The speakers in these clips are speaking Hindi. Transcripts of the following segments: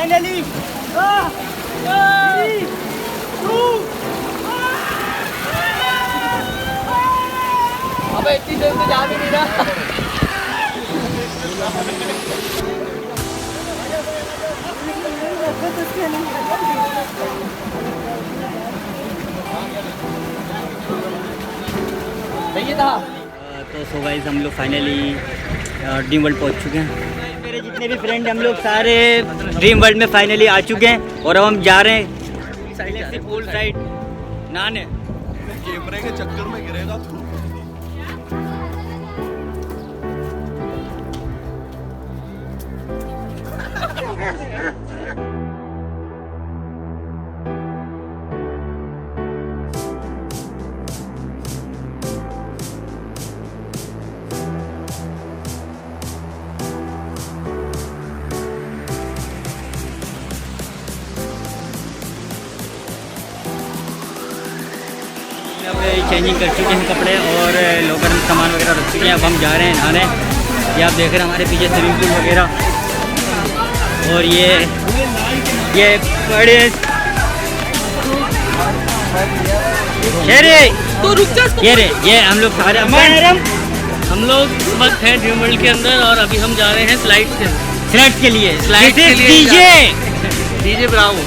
फाइनली अबे इतनी देर से जा भी नहीं रहा। सही था। तो सो गाइस हम लोग फाइनली ड्रीम वर्ल्ड पहुंच चुके हैं। मेरे जितने भी फ्रेंड हम लोग सारे ड्रीम वर्ल्ड में फाइनली आ चुके हैं और अब हम जा रहे हैं पूल साइड नहाने। कैमरे के चक्कर में गिरेगा तू। अब चेंजिंग कर चुके हैं कपड़े और लोकर में सामान वगैरह रख चुके हैं। अब हम जा रहे हैं नहाने। ये आप देख रहे हैं हमारे पीछे स्विमिंग पूल वगैरह। और ये बड़े तो रुक जा। ये हम लोग सारे हम लोग इस वक्त हैं ड्रीम वर्ल्ड के अंदर और अभी हम जा रहे हैं स्लाइड के लिए डीजे ब्रावो।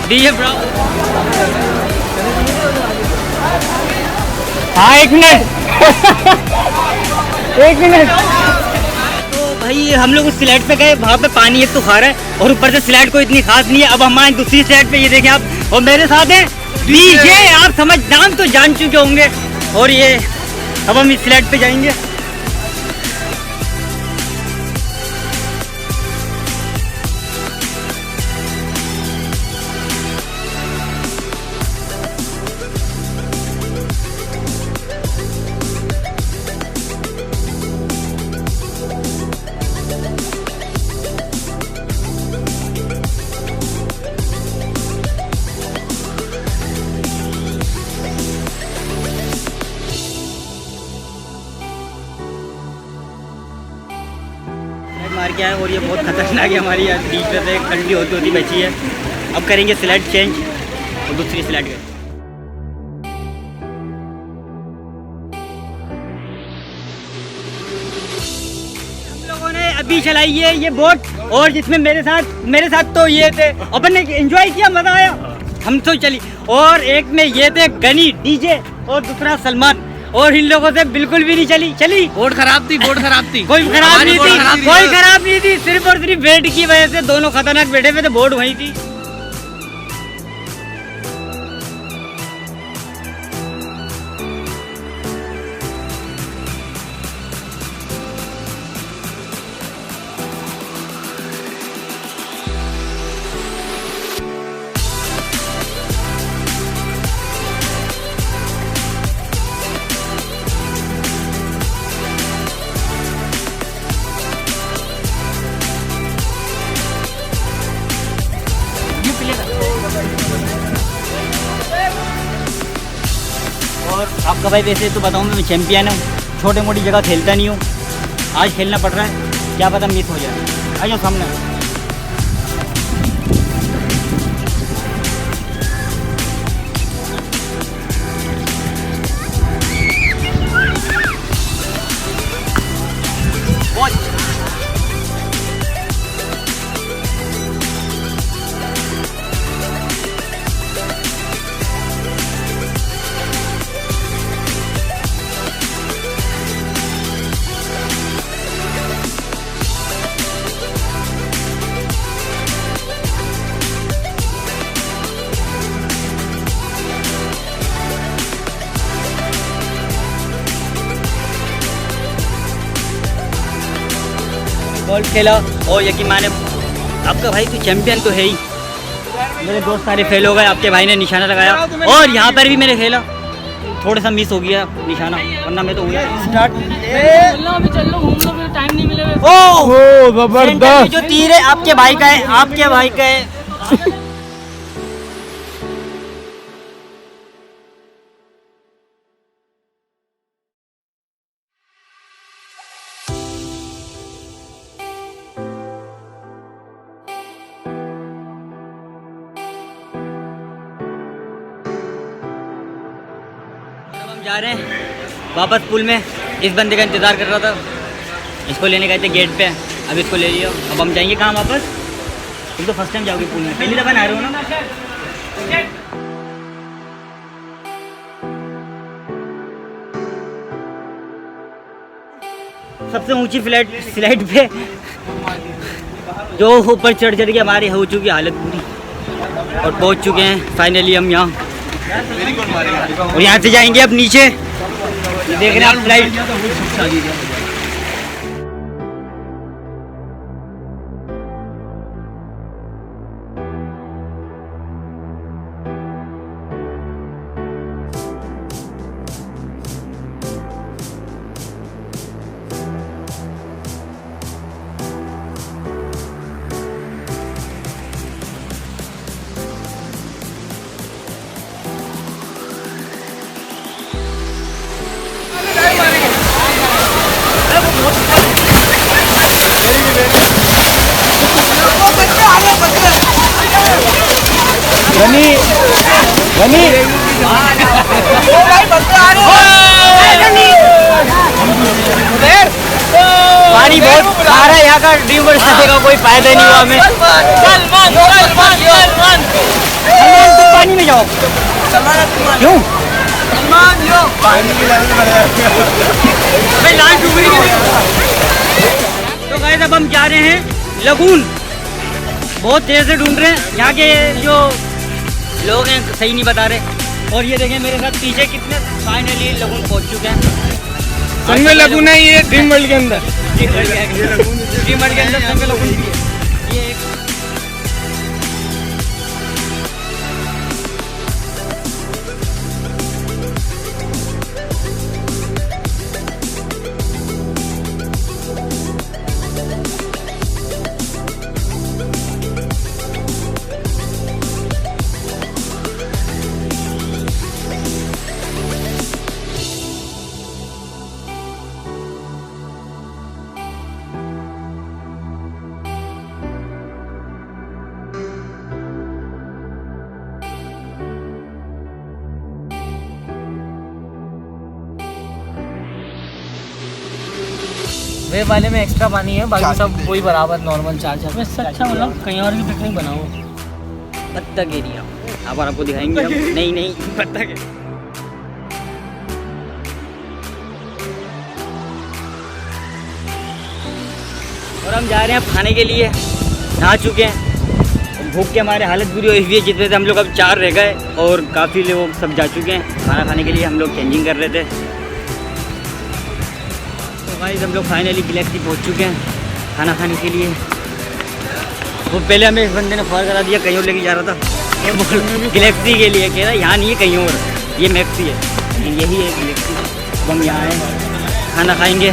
हाँ एक मिनट तो भाई हम लोग उस स्लाइड पे गए। वहाँ पे पानी एक तो खारा है और ऊपर से स्लाइड को इतनी खास नहीं है। अब हमारे दूसरी स्लाइड पे ये देखें आप और मेरे साथ है डीजे। आप समझ नाम तो जान चुके होंगे। और ये अब हम इस स्लाइड पे जाएंगे। मार के आए और ये बहुत खतरनाक है। हमारी बीच में से ठंडी होती बची है। अब करेंगे स्लाइड चेंज और दूसरी स्लाइड करें। हम लोगों ने अभी चलाई है ये बोट और जिसमें मेरे साथ तो ये थे। अपन ने एंजॉय किया, मजा आया। हम तो चली और एक में ये थे गनी डीजे और दूसरा सलमान और इन लोगों से बिल्कुल भी नहीं चली। बोर्ड खराब थी कोई खराब नहीं थी। सिर्फ और सिर्फ वेट की वजह से दोनों खतरनाक बैठे हुए थे। बोर्ड वही थी। और आपका भाई वैसे तो बताऊँ मैं चैंपियन हूँ। छोटे मोटी जगह खेलता नहीं हूँ। आज खेलना पड़ रहा है, क्या पता मिस हो जाए। आ जाओ सामने। गोल्फ खेला और यकीन माने आपका भाई तो चैंपियन तो है ही। मेरे दोस्त सारे फेल हो गए। आपके भाई ने निशाना लगाया और यहाँ पर भी मैंने खेला, थोड़ा सा मिस हो गया निशाना, वरना मैं तो हुआ स्टार्ट। चल लो घूम लो, टाइम नहीं मिले। ओ जबरदस्त। जो तीर है आपके भाई का है, आपके भाई का है। जा रहे हैं वापस पुल में। इस बंदे का इंतज़ार कर रहा था, इसको लेने गए थे गेट पे, अब इसको ले लिया। अब हम जाएंगे कहाँ वापस? तुम तो फर्स्ट टाइम जाओगे पुल में, पहली दफ़ा ना रहे हो ना। सबसे ऊंची स्लाइड पे जो ऊपर चढ़ के हमारी हो चुकी हालत बुरी, और पहुंच चुके हैं फाइनली हम यहाँ। और यहाँ से जाएंगे अब नीचे, ये देख रहे हैं आप स्लाइड। पानी बहुत खारा है यहाँ का, ड्रीम वर्ल्ड का कोई फायदा नहीं हुआ हमें। तुम पानी में जाओ, क्यों? तो गाइस अब हम जा रहे हैं लगून। बहुत देर से ढूंढ रहे हैं, यहाँ के जो लोग हैं सही नहीं बता रहे। और ये देखें मेरे साथ पीछे कितने, फाइनली लगून पहुँच चुके हैं। संगम लगून है ये ड्रीम वर्ल्ड के अंदर। ड्रीम वर्ल्ड के अंदर संगम लगून भी है। ये एक वे वाले में एक्स्ट्रा पानी है, बाकी सब वही बराबर नॉर्मल चार्ज है। इससे अच्छा मतलब कहीं और की पिकनिक बनाओ। बत्तख एरिया अब आपको दिखाएंगे हम। नहीं बत्तख है। और हम जा रहे हैं खाने के लिए, नहा चुके हैं, भूख के हमारे हालत बुरी हुई है, जिस वजह से हम लोग अब 4 रह गए और काफ़ी लोग सब जा चुके हैं खाना खाने के लिए। हम लोग चेंजिंग कर रहे थे। तो गाइस हम लोग फाइनली गैलेक्सी पहुंच चुके हैं खाना खाने के लिए। वो पहले हमें इस बंदे ने कॉल करा दिया, कहीं और लेके जा रहा था गैलेक्सी के लिए, कह रहा यहाँ नहीं है कहीं और, ये मैक्सी है, लेकिन यही है गैलेक्सी। अब हम यहाँ आए, खाना खाएंगे।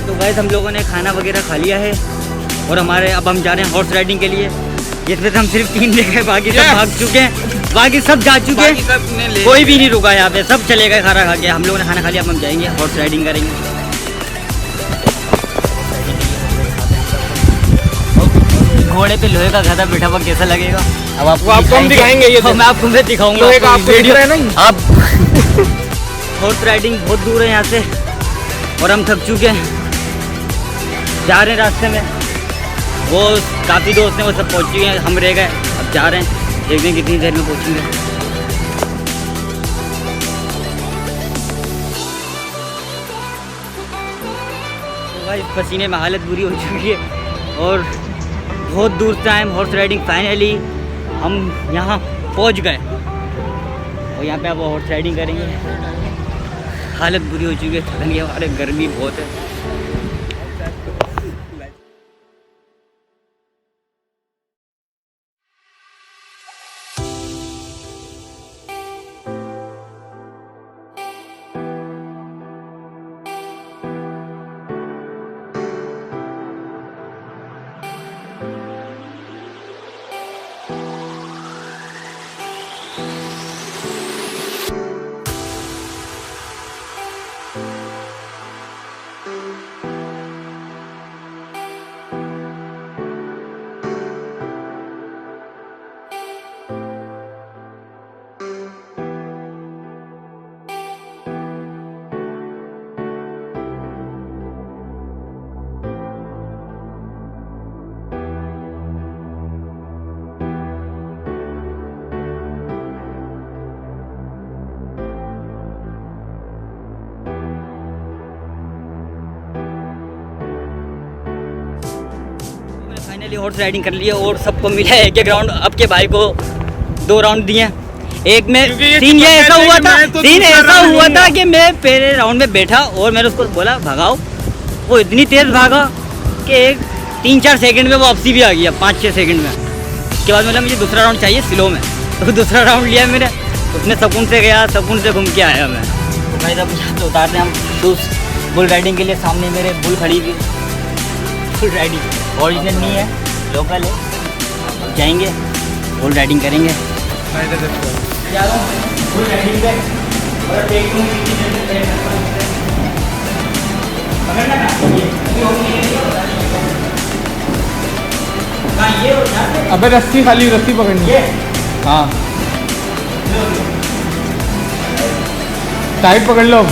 तो गाइस हम लोगों ने खाना वगैरह खा लिया है और अब हम जा रहे हैं हॉर्स राइडिंग के लिए, जिसमें से हम सिर्फ 3 रह गए, बाकी सब भाग चुके हैं, बाकी सब जा चुके हैं, कोई भी नहीं रुका यहाँ पे, सब चले गए खाना खा के। हम लोगों ने खाना खा लिया, अब हम जाएंगे हॉर्स राइडिंग करेंगे। घोड़े पे लोहे का गधा बैठा हुआ कैसा लगेगा अब आपको हम दिखाएंगे। ये मैं आपको दिखाऊंगा वीडियो है ना। आप हॉर्स राइडिंग बहुत दूर है यहाँ से और हम थक चुके हैं, जा रहे हैं रास्ते में। वो काफ़ी दोस्त हैं, वो सब पहुँच चुके हैं, हम रह गए, अब जा रहे हैं, देखते हैं कितनी देर में पहुँचेंगे। तो भाई पसीने में हालत बुरी हो चुकी है और बहुत दूर से आए हम हॉर्स राइडिंग। फाइनली हम यहाँ पहुँच गए और यहाँ पे अब हॉर्स राइडिंग करेंगे। हालत बुरी हो चुकी है, थक गए हमारे, गर्मी बहुत है। फाइनली हॉर्स राइडिंग कर लिया और सबको मिला है 1-1 राउंड। अब के भाई को 2 राउंड दिए। एक में सीन ये ऐसा हुआ था, सीन ऐसा हुआ था कि मैं पहले राउंड में बैठा और मैंने उसको बोला भगाओ, वो इतनी तेज़ भागा कि 3-4 सेकंड में वो वापसी भी आ गया, 5-6 सेकंड में। उसके बाद मतलब मुझे दूसरा राउंड चाहिए स्लो में, तो दूसरा राउंड लिया मैंने। उसने सुकून से गया, सुकून से घूम के आया मैं। तो भाई साहब तो उतारते हैं हम शूज़ बुल राइडिंग के लिए। सामने मेरे बुल खड़ी हुई, बुल राइडिंग ओरिजिनल नहीं है, लोकल है। जाएंगे बुल राइडिंग करेंगे। जा रहा हूँ बुल राइडिंग पे और देख लूँ अबे रस्सी खाली, रस्सी पकड़नी है। हाँ टाइट पकड़ लो।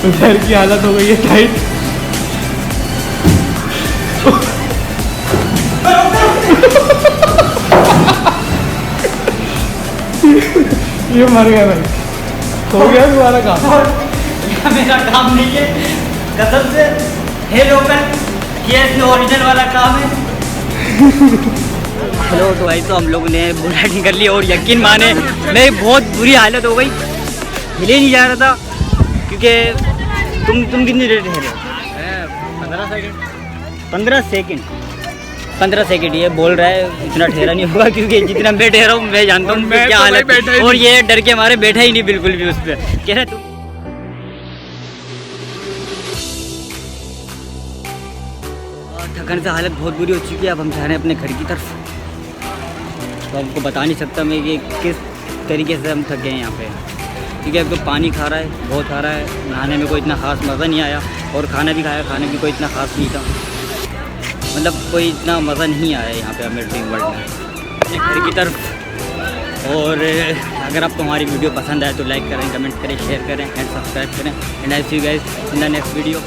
पैर की हालत हो गई है टाइट। ये मर गया भाई, हो गया तुम्हारा काम। मेरा काम नहीं है कसम से, है लोकल, ये ओरिजिनल वाला काम है। हेलो तो भाई, तो हम लोग ने बुल राइडिंग कर ली और यकीन माने मेरी बहुत बुरी हालत हो गई, हिले नहीं जा रहा था। क्योंकि तुम कितनी देर ठहरे? 15 सेकंड ये बोल रहा है, इतना ठहरा नहीं होगा क्योंकि जितना मैं ठहरा हूँ मैं जानता हूँ क्या हालत है। और ये डर के मारे बैठा ही नहीं बिल्कुल भी उस पर। कह रहे तुम थकन से हालत बहुत बुरी हो चुकी है। अब हम जा रहे हैं अपने घर की तरफ। तो आपको बता नहीं सकता मैं कि किस तरीके से हम थक गए हैं यहाँ पे। क्योंकि अब तो पानी खा रहा है, बहुत खा रहा है, नहाने में कोई इतना ख़ास मज़ा नहीं आया। और खाना भी खाया, खाने में कोई इतना ख़ास नहीं था, मतलब कोई इतना मज़ा नहीं आया यहाँ पे हमें ड्रीम वर्ल्ड में, अपने घर की तरफ। और अगर आपको हमारी वीडियो पसंद आए तो लाइक करें, कमेंट करें, शेयर करें एंड सब्सक्राइब करें। And I see you guys in the next video.